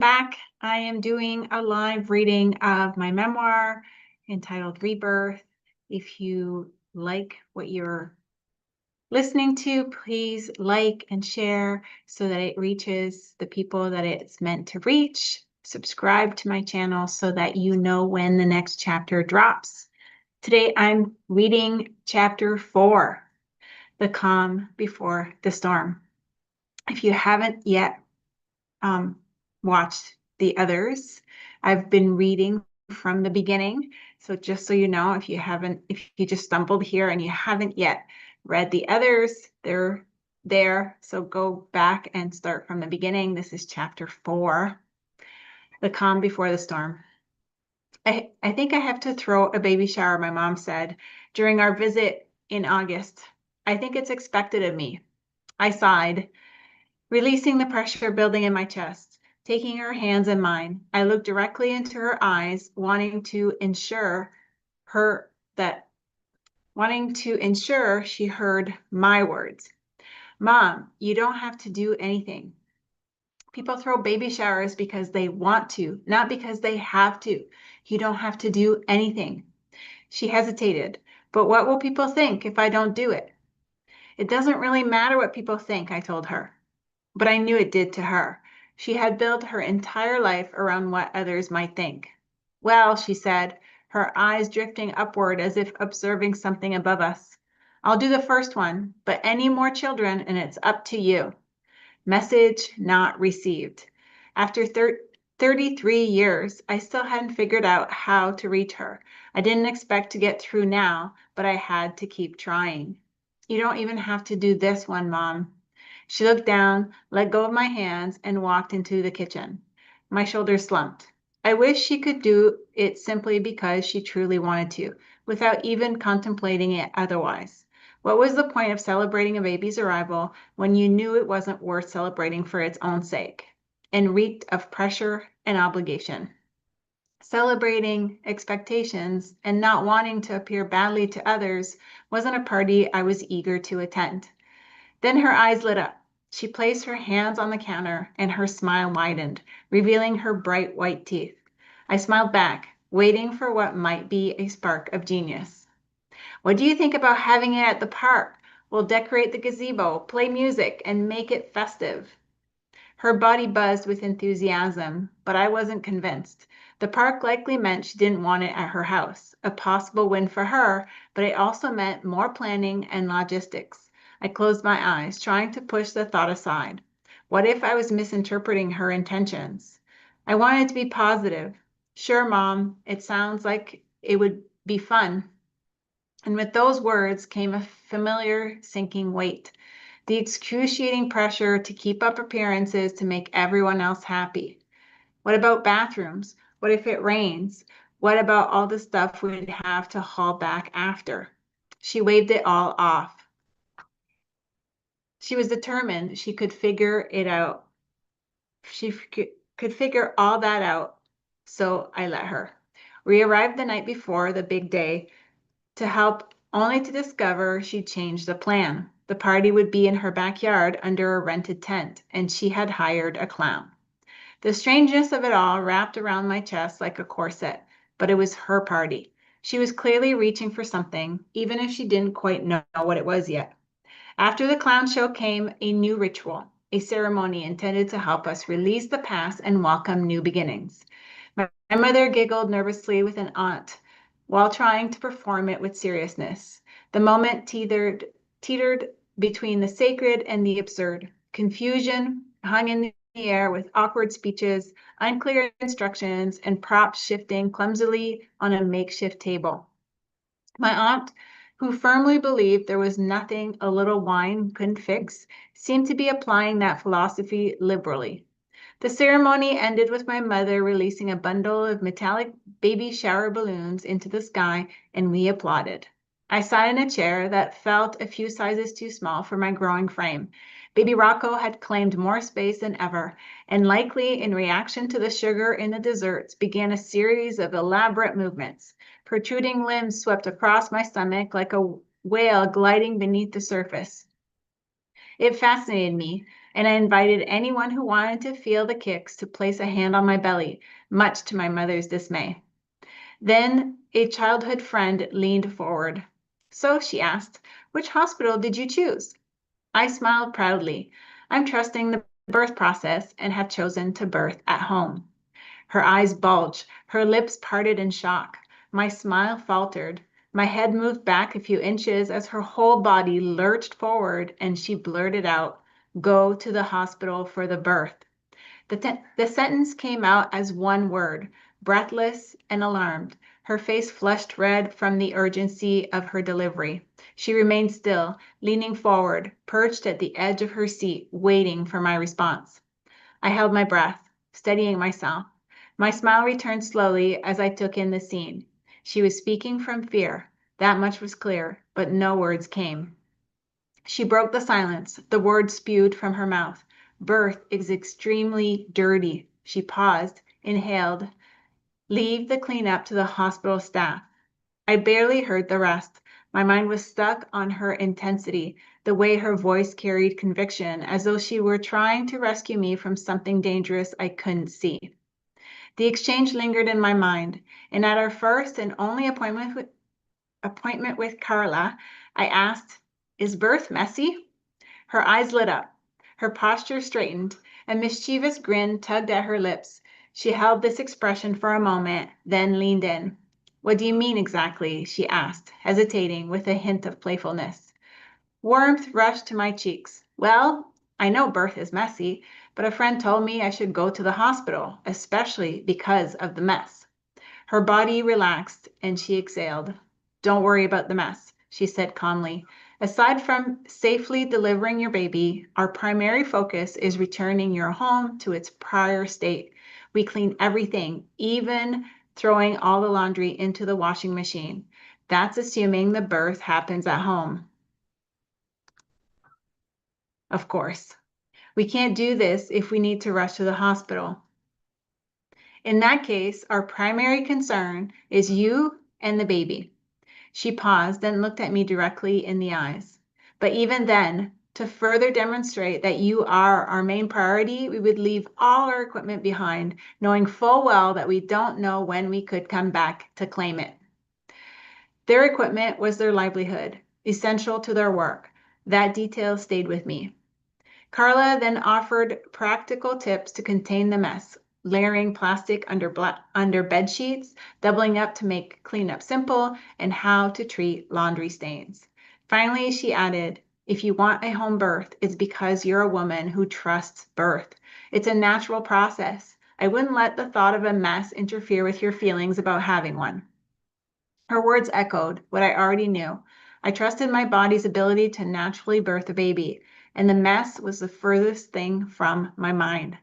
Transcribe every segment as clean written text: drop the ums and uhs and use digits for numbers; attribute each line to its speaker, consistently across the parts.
Speaker 1: back. I am doing a live reading of my memoir entitled Rebirth. If you like what you're listening to, please like and share so that it reaches the people that it's meant to reach. Subscribe to my channel so that you know when the next chapter drops. Today I'm reading chapter 4, The Calm Before the Storm. If you haven't yet watched the others, I've been reading from the beginning. So just so you know, if you just stumbled here and you haven't yet read the others, they're there. So go back and start from the beginning. This is chapter 4, The Calm Before the Storm. I think I have to throw a baby shower, my mom said during our visit in August. I think it's expected of me. I sighed, releasing the pressure building in my chest. Taking her hands in mine, I looked directly into her eyes, wanting to ensure she heard my words. Mom, you don't have to do anything. People throw baby showers because they want to, not because they have to. You don't have to do anything. She hesitated. But what will people think if I don't do it? It doesn't really matter what people think, I told her. But I knew it did to her. She had built her entire life around what others might think. Well, she said, her eyes drifting upward as if observing something above us. I'll do the first one, but any more children and it's up to you. Message not received. After 33 years, I still hadn't figured out how to reach her. I didn't expect to get through now, but I had to keep trying. You don't even have to do this one, Mom. She looked down, let go of my hands, and walked into the kitchen. My shoulders slumped. I wish she could do it simply because she truly wanted to, without even contemplating it otherwise. What was the point of celebrating a baby's arrival when you knew it wasn't worth celebrating for its own sake, and reeked of pressure and obligation? Celebrating expectations and not wanting to appear badly to others wasn't a party I was eager to attend. Then her eyes lit up. She placed her hands on the counter and her smile widened, revealing her bright white teeth. I smiled back, waiting for what might be a spark of genius. What do you think about having it at the park? We'll decorate the gazebo, play music, and make it festive. Her body buzzed with enthusiasm, but I wasn't convinced. The park likely meant she didn't want it at her house, a possible win for her, but it also meant more planning and logistics. I closed my eyes, trying to push the thought aside. What if I was misinterpreting her intentions? I wanted to be positive. Sure, Mom, it sounds like it would be fun. And with those words came a familiar sinking weight, the excruciating pressure to keep up appearances to make everyone else happy. What about bathrooms? What if it rains? What about all the stuff we'd have to haul back after? She waved it all off. She was determined she could figure it out. She could figure all that out, so I let her. We arrived the night before the big day to help, only to discover she'd changed the plan. The party would be in her backyard under a rented tent, and she had hired a clown. The strangeness of it all wrapped around my chest like a corset, but it was her party. She was clearly reaching for something, even if she didn't quite know what it was yet. After the clown show came a new ritual, a ceremony intended to help us release the past and welcome new beginnings. My mother giggled nervously with an aunt while trying to perform it with seriousness. The moment teetered between the sacred and the absurd. Confusion hung in the air with awkward speeches, unclear instructions, and props shifting clumsily on a makeshift table. My aunt, who firmly believed there was nothing a little wine couldn't fix, seemed to be applying that philosophy liberally. The ceremony ended with my mother releasing a bundle of metallic baby shower balloons into the sky, and we applauded. I sat in a chair that felt a few sizes too small for my growing frame. Baby Rocco had claimed more space than ever, and likely in reaction to the sugar in the desserts, began a series of elaborate movements. Protruding limbs swept across my stomach like a whale gliding beneath the surface. It fascinated me, and I invited anyone who wanted to feel the kicks to place a hand on my belly, much to my mother's dismay. Then a childhood friend leaned forward. So, she asked, which hospital did you choose? I smiled proudly. I'm trusting the birth process and have chosen to birth at home. Her eyes bulged, her lips parted in shock. My smile faltered. My head moved back a few inches as her whole body lurched forward and she blurted out, "Go to the hospital for the birth." The sentence came out as one word, breathless and alarmed. Her face flushed red from the urgency of her delivery. She remained still, leaning forward, perched at the edge of her seat, waiting for my response. I held my breath, steadying myself. My smile returned slowly as I took in the scene. She was speaking from fear. That much was clear, but no words came. She broke the silence. The words spewed from her mouth. "Birth is extremely dirty." She paused, inhaled. "Leave the cleanup to the hospital staff." I barely heard the rest. My mind was stuck on her intensity, the way her voice carried conviction, as though she were trying to rescue me from something dangerous I couldn't see. The exchange lingered in my mind, and at our first and only appointment with Carla, I asked, "Is birth messy?" Her eyes lit up. Her posture straightened. A mischievous grin tugged at her lips. She held this expression for a moment, then leaned in. "What do you mean exactly?" she asked, hesitating with a hint of playfulness. Warmth rushed to my cheeks. "Well, I know birth is messy, but a friend told me I should go to the hospital, especially because of the mess." Her body relaxed and she exhaled. "Don't worry about the mess," she said calmly. "Aside from safely delivering your baby, our primary focus is returning your home to its prior state. We clean everything, even throwing all the laundry into the washing machine. That's assuming the birth happens at home. Of course, we can't do this if we need to rush to the hospital. In that case, our primary concern is you and the baby." She paused, then looked at me directly in the eyes. "But even then, to further demonstrate that you are our main priority, we would leave all our equipment behind, knowing full well that we don't know when we could come back to claim it." Their equipment was their livelihood, essential to their work. That detail stayed with me. Carla then offered practical tips to contain the mess, layering plastic under bed sheets, doubling up to make cleanup simple, and how to treat laundry stains. Finally, she added, "If you want a home birth, it's because you're a woman who trusts birth. It's a natural process. I wouldn't let the thought of a mess interfere with your feelings about having one." Her words echoed what I already knew. I trusted my body's ability to naturally birth a baby, and the mess was the furthest thing from my mind.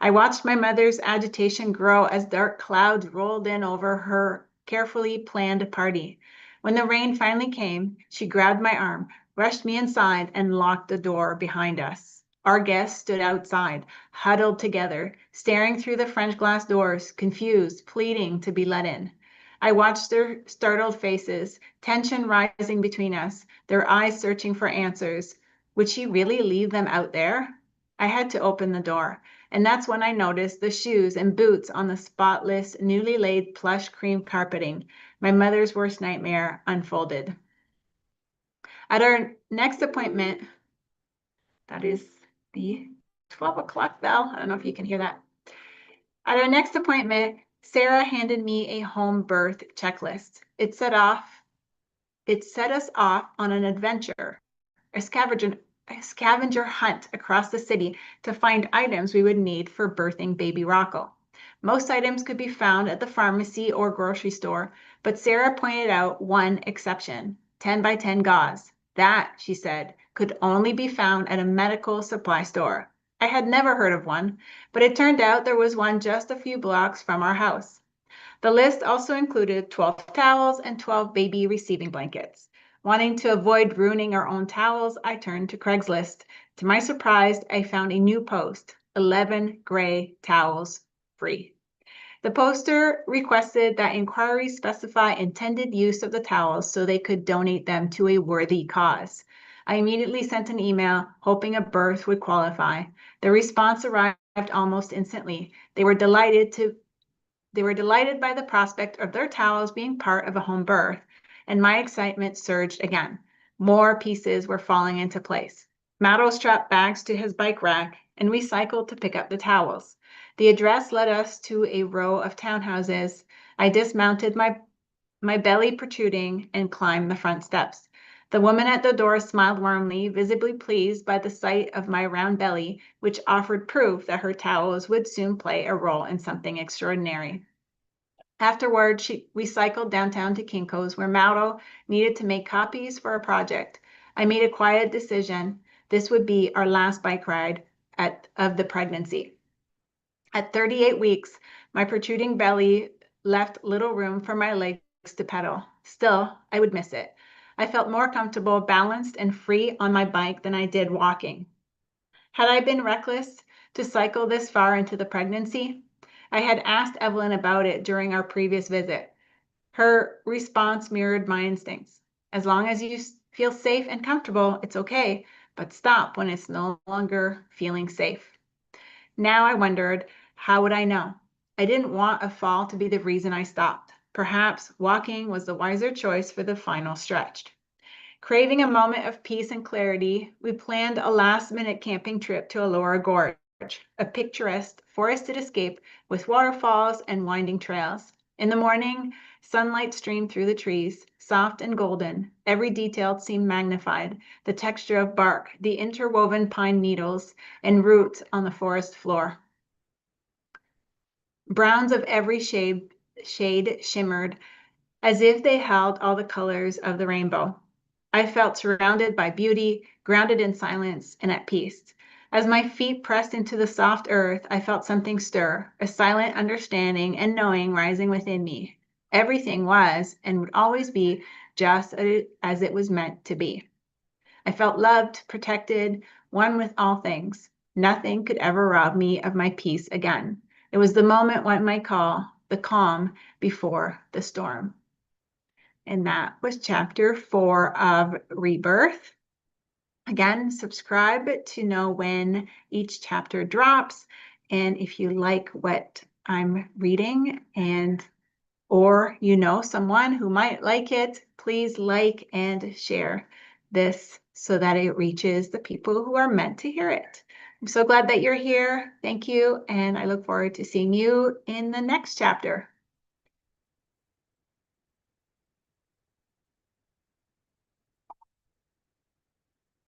Speaker 1: I watched my mother's agitation grow as dark clouds rolled in over her carefully planned party. When the rain finally came, she grabbed my arm, rushed me inside, and locked the door behind us. Our guests stood outside, huddled together, staring through the French glass doors, confused, pleading to be let in. I watched their startled faces, tension rising between us, their eyes searching for answers. Would she really leave them out there? I had to open the door, and that's when I noticed the shoes and boots on the spotless, newly laid plush cream carpeting. My mother's worst nightmare unfolded. At our next appointment, that is the 12 o'clock bell. I don't know if you can hear that. At our next appointment, Sarah handed me a home birth checklist. It set us off on an adventure, a scavenger hunt across the city to find items we would need for birthing baby Rocco. Most items could be found at the pharmacy or grocery store, but Sarah pointed out one exception, 10 by 10 gauze. That, she said, could only be found at a medical supply store. I had never heard of one, but it turned out there was one just a few blocks from our house. The list also included 12 towels and 12 baby receiving blankets. Wanting to avoid ruining our own towels, I turned to Craigslist. To my surprise, I found a new post, 11 gray towels free. The poster requested that inquiries specify intended use of the towels so they could donate them to a worthy cause. I immediately sent an email hoping a birth would qualify. The response arrived almost instantly. They were delighted by the prospect of their towels being part of a home birth, and my excitement surged again. More pieces were falling into place. Matto strapped bags to his bike rack, and we cycled to pick up the towels. The address led us to a row of townhouses. I dismounted, my belly protruding, and climbed the front steps. The woman at the door smiled warmly, visibly pleased by the sight of my round belly, which offered proof that her towels would soon play a role in something extraordinary. Afterward, we cycled downtown to Kinko's, where Mauro needed to make copies for a project. I made a quiet decision. This would be our last bike ride of the pregnancy. At 38 weeks, my protruding belly left little room for my legs to pedal. Still, I would miss it. I felt more comfortable, balanced, and free on my bike than I did walking. Had I been reckless to cycle this far into the pregnancy? I had asked Evelyn about it during our previous visit. Her response mirrored my instincts. As long as you feel safe and comfortable, it's okay, but stop when it's no longer feeling safe. Now I wondered, how would I know? I didn't want a fall to be the reason I stopped. Perhaps walking was the wiser choice for the final stretch. Craving a moment of peace and clarity, we planned a last-minute camping trip to Elora Gorge, a picturesque forested escape with waterfalls and winding trails. In the morning, sunlight streamed through the trees, soft and golden. Every detail seemed magnified, the texture of bark, the interwoven pine needles, and roots on the forest floor. Browns of every shade shimmered as if they held all the colors of the rainbow. I felt surrounded by beauty, grounded in silence, and at peace. As my feet pressed into the soft earth, I felt something stir, a silent understanding and knowing rising within me. Everything was and would always be just as it was meant to be. I felt loved, protected, one with all things. Nothing could ever rob me of my peace again. It was the moment one might call the calm before the storm. And that was chapter 4 of Rebirth. Again, subscribe to know when each chapter drops. And if you like what I'm reading or you know someone who might like it, please like and share this so that it reaches the people who are meant to hear it. I'm so glad that you're here. Thank you. And I look forward to seeing you in the next chapter.